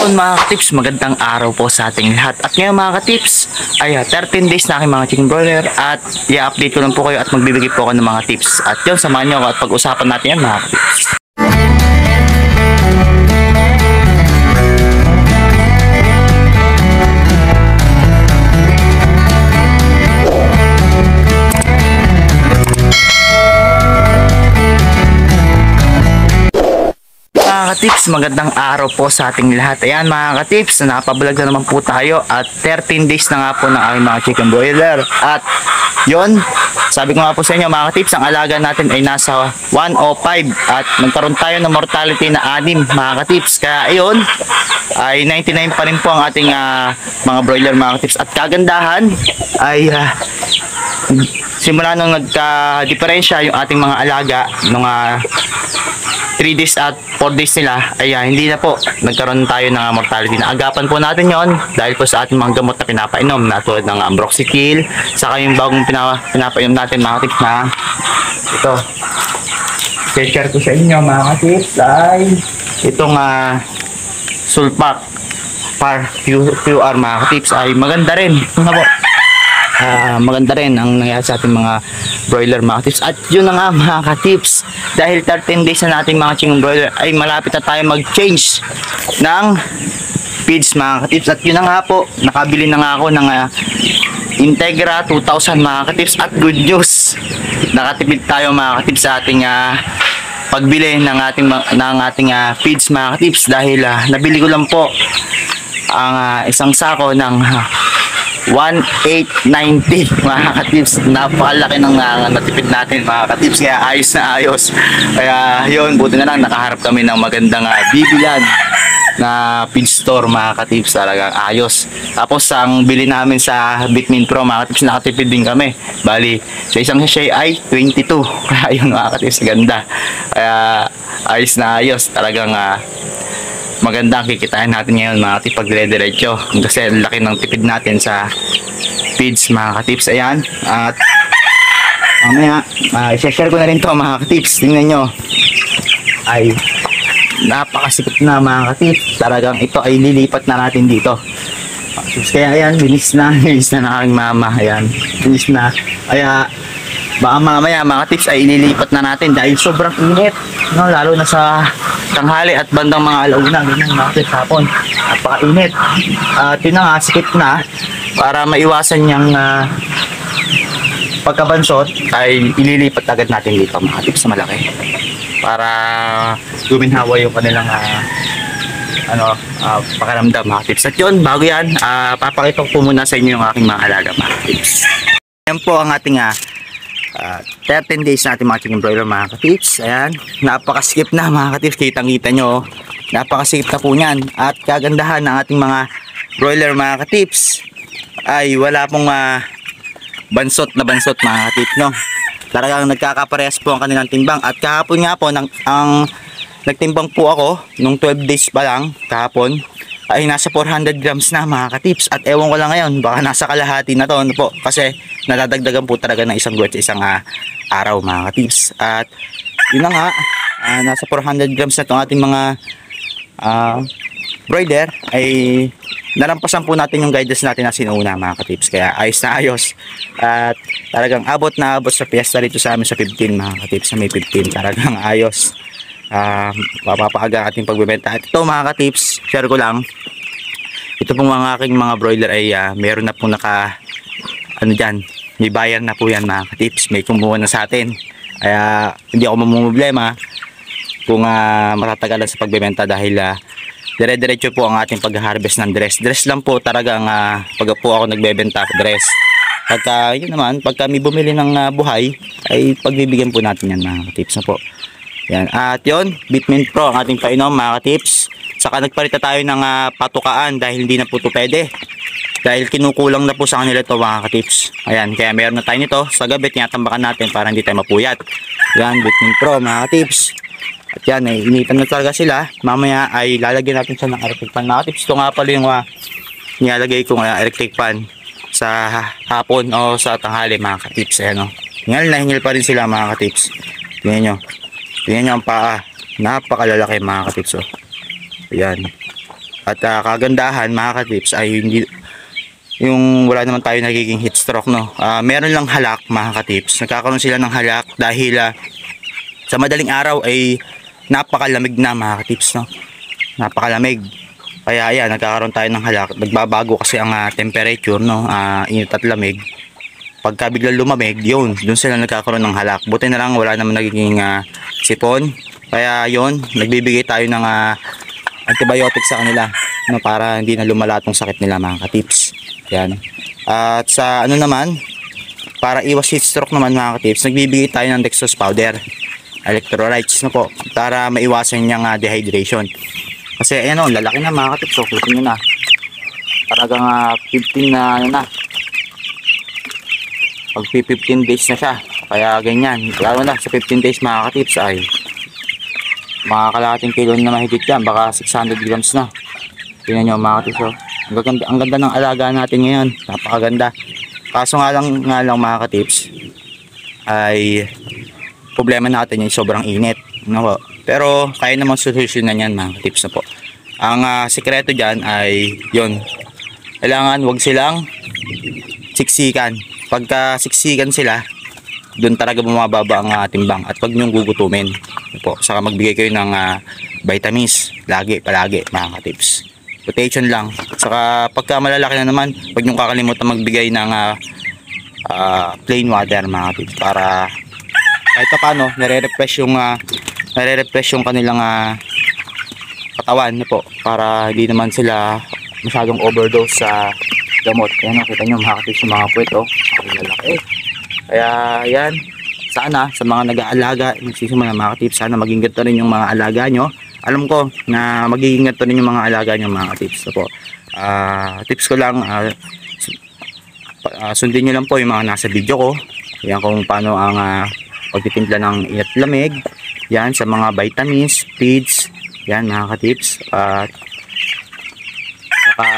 Yun mga katips, magandang araw po sa ating lahat. At ngayon mga katips, ay 13 days na aking mga chicken broiler at i-update ko lang po kayo at magbibigay po ako ng mga tips. At yun, samahan nyo ako at pag-usapan natin yan mga katips. Mga katips, magandang araw po sa ating lahat. Ayan mga katips, nakapablog na naman po tayo at 13 days na nga po ng aming mga chicken broiler. At yon, sabi ko nga po sa inyo mga katips, ang alaga natin ay nasa 105 at nagkaroon tayo ng mortality na 6 mga katips. Kaya ayun, ay 99 pa rin po ang ating mga broiler mga katips. At kagandahan ay simula nung nagka-diferensya yung ating mga alaga nung 3 days at 4 days nila, ay hindi na po nagkaroon tayo ng mortality. Naagapan po natin yon dahil po sa ating mga gamot na pinapainom na tulad ng Ambroxetil, saka yung bagong pinapainom natin mga katips na ito. I-share ko sa inyo mga katips ay itong Sulpak Par QR mga katips ay maganda rin. Maganda rin ang nangyayari sa ating mga broiler mga katips. At yun na nga mga katips, dahil 13 days na nating mga chicken broiler ay malapit na tayo mag-change ng feeds mga katips. At yun na nga po, nakabili na nga ako ng Integra 2000 mga katips. At good news, nakatipid tayo mga katips sa ating pagbili ng ating feeds mga katips, dahil nabili ko lang po ang isang sako ng 1,890 mga katips. Napakalaki ng natipid natin mga katips, kaya ayos na ayos. Kaya yun, buti na lang nakaharap kami ng magandang bibilan na feed store mga katips, talagang ayos. Tapos ang bili namin sa Bitmin Pro mga katips, nakatipid din kami. Bali sa isang sachet ay 22. Kaya yun mga katips, ganda. Kaya ayos na ayos, talagang maganda ang kikitain natin ngayon mga katips pag dire-diretso, kasi laki ng tipid natin sa feeds mga katips. Ayan, at mamaya i-share ko na rin to mga katips. Tingnan nyo, ay napakasikip na mga katips. Talagang ito ay lilipat na natin dito. Kaya ayan, bilis na ng aking mama. Ayan, bilis na. Kaya baka mamaya mga katips ay ililipat na natin dahil sobrang init, no? Lalo na sa tanghali at bandang mga alauna, ganyan mga katips, hapon napakainit. At yun na nga, sikip na. Para maiwasan yung pagkabansot ay ililipat agad natin dito mga katips sa malaki, para guminhawa yung kanilang pakiramdam mga katips. At yun, bago yan, papakita ko muna sa inyo yung aking mga alaga mga katips. Yan po ang ating 13 days natin mga chicken broiler mga katips. Ayan, napakasikip na mga katips, kitang kita nyo, napakasikip na po nyan. At kagandahan ng ating mga broiler mga katips ay wala pong bansot mga katips, no? Talagang nagkakaparehas po ang kanilang timbang. At kahapon nga po, ang nagtimbang po ako nung 12 days pa lang kahapon ay nasa 400 grams na mga katips. At ewan ko lang ngayon, baka nasa kalahati na to, ano po, kasi nadadagdagan po talaga ng isang guwet sa isang araw mga katips. At yun na nga, nasa 400 grams na itong ating mga broiler, ay nalampasan po natin yung guidance natin na sinuuna mga katips. Kaya ayos na ayos. At talagang abot na abot sa piyesta dito sa amin sa 15 mga katips, sa May 15. Talagang ayos. Papapaaga ating pagbebenta. At ito mga katips, share ko lang, ito pong mga aking mga broiler ay meron na pong dyan, may bayan na po yan mga katips, may kumuha na sa atin. Kaya hindi ako mamumblema kung matatagalan sa pagbebenta, dahil dire-diretso po ang ating pag-harvest ng dress lang po talagang pag po ako nagbebenta dress. Pagka yun naman, pagka may bumili ng buhay ay pagbibigyan po natin yan mga katips na po. Yan. At yun, Bitmin Pro ang ating painom mga katips. Saka nagparita tayo ng patukaan dahil hindi na po ito pwede, dahil kinukulang na po sa kanila ito mga katips. Ayan, kaya meron na tayo nito sa gabi, tinatambakan natin para hindi tayo mapuyat. Yan, Bitmin Pro mga katips. At yan, ay initan na talaga sila. Mamaya ay lalagyan natin siya ng electric fan mga katips. Ito nga pala yung nilalagay kong electric fan sa hapon o sa tanghali mga katips. Ayan, hingal na hingal pa rin sila mga katips. Tingnan nyo ang paa, napakalalaki mga katips. Ayan, At kagandahan mga katips ay hindi yung wala naman tayo nagiging heat stroke, no. Meron lang halak mga katips. Nagkakaroon sila ng halak dahil sa madaling araw ay napakalamig na mga katips, no. Napakalamig. Kaya ayan, nagkakaroon tayo ng halak. Nagbabago kasi ang temperature, no. Init at lamig. Pagka biglang lumamig, yun, doon sila nagkakaroon ng halak. Buti na lang wala naman nagiging sipon. Kaya yun, nagbibigay tayo ng antibiotic sa kanila, no, para hindi na lumala tong sakit nila mga katips. Yan. At sa ano naman, para iwas heat stroke naman mga katips, nagbibigay tayo ng dextrose powder, electrolytes, no po, para maiwasan yung dehydration. Kasi ayan o, lalaki na mga katips. So, kita nyo na. Talagang 15 na ano na. Pag 15 days na siya. Kaya ganyan. Lalo na sa 15 days mga katips ay mga kalahating kilo na mahigit yan. Baka 600 grams na. Tingnan nyo mga katips. Oh. Ang ganda ng alaga natin ngayon. Napakaganda. Kaso nga lang mga katips ay problema natin yung sobrang init, no? Pero kaya namang solusyon na yan mga katips, na po. Ang sikreto dyan ay yun, kailangan wag silang siksikan. Pagka siksikan sila, doon talaga bumababa ang timbang, at wag nyong gugutumin, no po. Saka magbigay kayo ng vitamins palagi mga katips. Rotation lang. Saka pagka malalaki na naman, huwag niyong kakalimutan magbigay ng plain water mga katips, para kahit pa paano nare-refresh yung kanilang katawan, no po, para hindi naman sila masyadong overdose sa gamot. Ayan, nakita nyo mga katips yung mga puwet, oh, lalaki. Kaya yan, sana sa mga nag-aalaga nagsisimula mga katips, sana maging ganito rin yung mga alaga nyo. Alam ko na magiging ganito rin yung mga alaga nyo mga katips, so po. Tips ko lang, sundin nyo lang po yung mga nasa video ko. Yan, kung paano ang pagtitimpla ng inat lamig, yan, sa mga vitamins, feeds, yan mga katips, at saka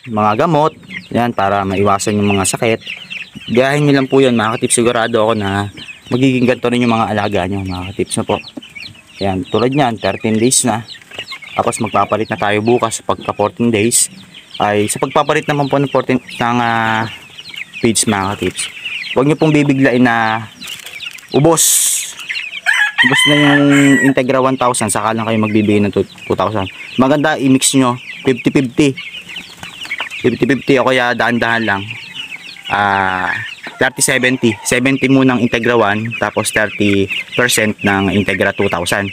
mga gamot, yan, para maiwasan yung mga sakit. Gayahin nyo lang po yun mga katips. Sigurado ako na magiging ganito rin yung mga alaga nyo mga katips, na po. Yan, tulad nyan, 13 days na. Tapos magpapalit na tayo bukas pagka 14 days. Ay, sa pagpapalit naman po ng 14 ng feeds mga katips, huwag nyo pong bibiglain na ubos na yung Integra 1000, saka lang kayo magbibigay ng 2000. Maganda i-mix nyo 50-50 o kaya dahan-dahan lang. 30-70 munang Integra 1, tapos 30% ng Integra 2000.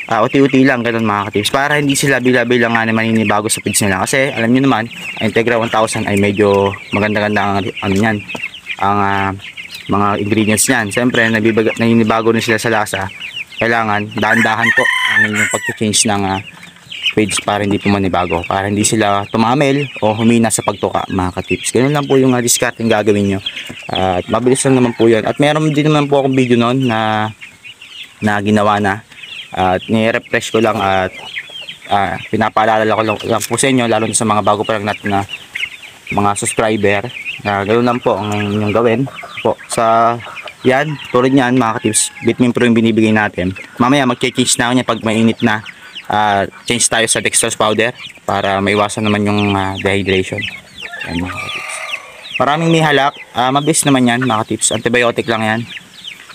Uti-uti lang ganun mga katips, para hindi sila bila-bilang na maninibago sa feeds nila. Kasi alam niyo naman, ang Integra 1000 ay medyo maganda-ganda ang yan, ang mga ingredients niyan. Siyempre naninibago rin sila sa lasa. Kailangan dahan-dahan po ang inyong pag-change ng feeds para hindi po manibago, para hindi sila tumamel o humina sa pagtuka mga katips. Ganun lang po yung discarding gagawin nyo, at mabilis lang naman po yun. At meron din naman po akong video noon na ginawa na, at ni-refresh ko lang, at pinapaalala ko lang po sa inyo, lalo na sa mga bago pa lang natin na mga subscriber, na ganoon lang po ang inyong gawin po. Sa yan, tulad yan mga katips, Vitamin Pro yung binibigay natin. Mamaya mag-change na ako niya pag mainit na. Change tayo sa dextrose powder para maiwasan naman yung dehydration. Yan mga katips. Maraming may halak, mabilis naman yan mga katips. Antibiotic lang yan.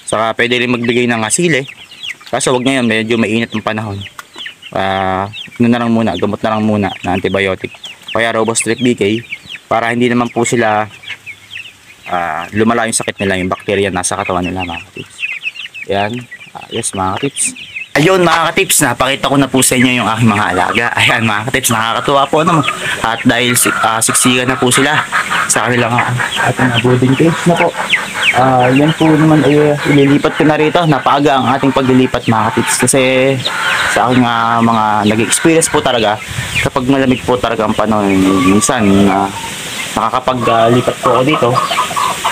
Saka pwede rin magbigay ng sili. Kaso wag ngayon, medyo mainit ang panahon. Gamot na lang muna na antibiotic. Kaya Robostrict BK, para hindi naman po sila lumala yung sakit nila, yung bacteria nasa katawan nila mga katips. Yan, yes mga katips. Ayun mga katips, napakita ko na po sa inyo yung aking mga alaga. Ayan mga katips, nakakatuwa po naman. At dahil siksikan na po sila sa kanilang ating boarding cage na po. Yan po naman ay ililipat ko na rito. Napaaga ang ating paglilipat mga katips. Kasi sa aking mga nag-experience po talaga, kapag malamig po talaga ang panahon, minsan nakakapaglipat po ako dito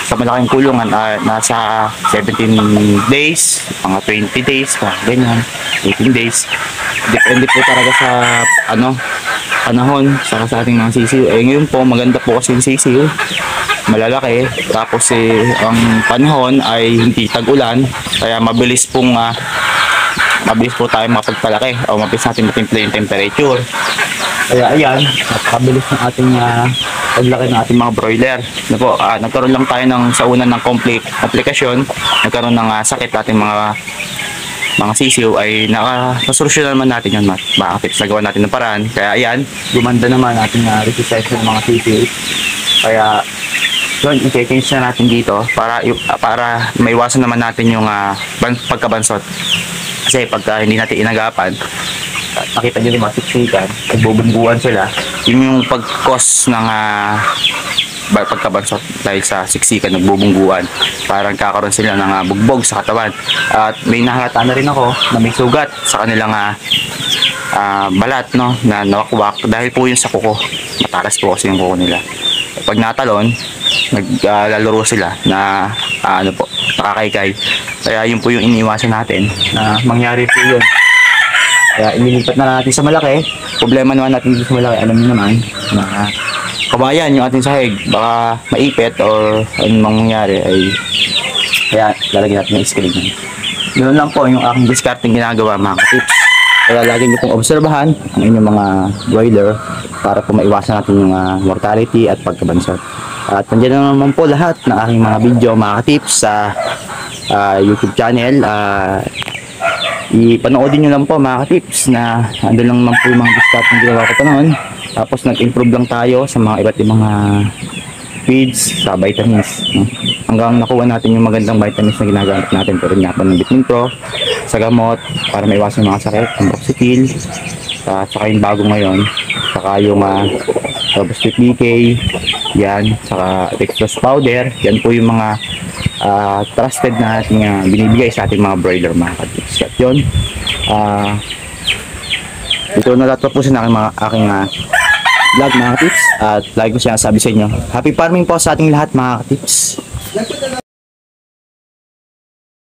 sa malaking kulungan, nasa 17 days, mga 20 days, ganyan, 18 days. Depende po talaga sa panahon, sa ating mga sisiw. Ngayon po, maganda po kasi yung sisiw, malalaki. Tapos ang panahon ay hindi tag-ulan, kaya mabilis po tayo mapagpalaki, o mabilis natin matimpla yung temperature. Kaya ayan, napakabilis ng ating paglaki ng ating mga broiler. Ano po, nagkaroon lang tayo sa una ng komplikasyon, nagkaroon ng sakit ating mga sisiw ay nakasolusyon naman natin yun, mga tips. Nagawa natin ng paraan. Kaya ayan, gumanda naman ating resistensya ng mga sisiw. Kaya yun, i-change na natin dito para maiwasan naman natin yung pagkabansot. Kasi pagka hindi natin inagapan, nakita nyo yung mga siksikan, nagbubungguan sila. Yun yung pag-cause ng pagkabansot dahil sa siksikan, nagbubungguan. Parang kakaroon sila ng bugbog sa katawan. At may nakakata na rin ako na may sugat sa kanilang balat, no, na nawakwak dahil po yun sa kuko. Matalas po kasi yung kuko nila. Pag natalon, naglalaro sila na nakakaykay. Kaya yun po yung iniiwasan natin na mangyari po yun. Kaya inilipat na natin sa malaki. Problema naman natin dito sa malaki, alam niyo naman na kabayan yung ating sahig, baka maipit or anong mangyari ay kaya lalagyan natin ng screen. Ganoon lang po yung aking discarding ginagawa, mga tips. Kaya lagi niyo pong obserbahan ang inyong mga broiler para po maiwasan natin yung mortality at pagkabansot. At nandiyan na naman po lahat ng aking mga video, mga tips sa YouTube channel. Ipanoodin nyo lang po, mga tips, na andun lang naman po yung mga discard na ginawa ko pa noon. Tapos nag-improve lang tayo sa mga iba't ibang feeds, sa vitamins, no? Hanggang nakuha natin yung magandang vitamins na ginagamit natin. Pero nga pa ng Vitamin Pro, sa gamot, para maiwasan yung mga sakit, ang Broxetil, saka yung bago ngayon, saka yung Robustic BK, yan, saka Dextrose Powder. Yan po yung mga trusted na ating binibigay sa ating mga broiler, mga katips. At yun, ito na tatapusin aking vlog, mga katips. At lagi ko siya sabi sa inyo, happy farming po sa ating lahat, mga katips.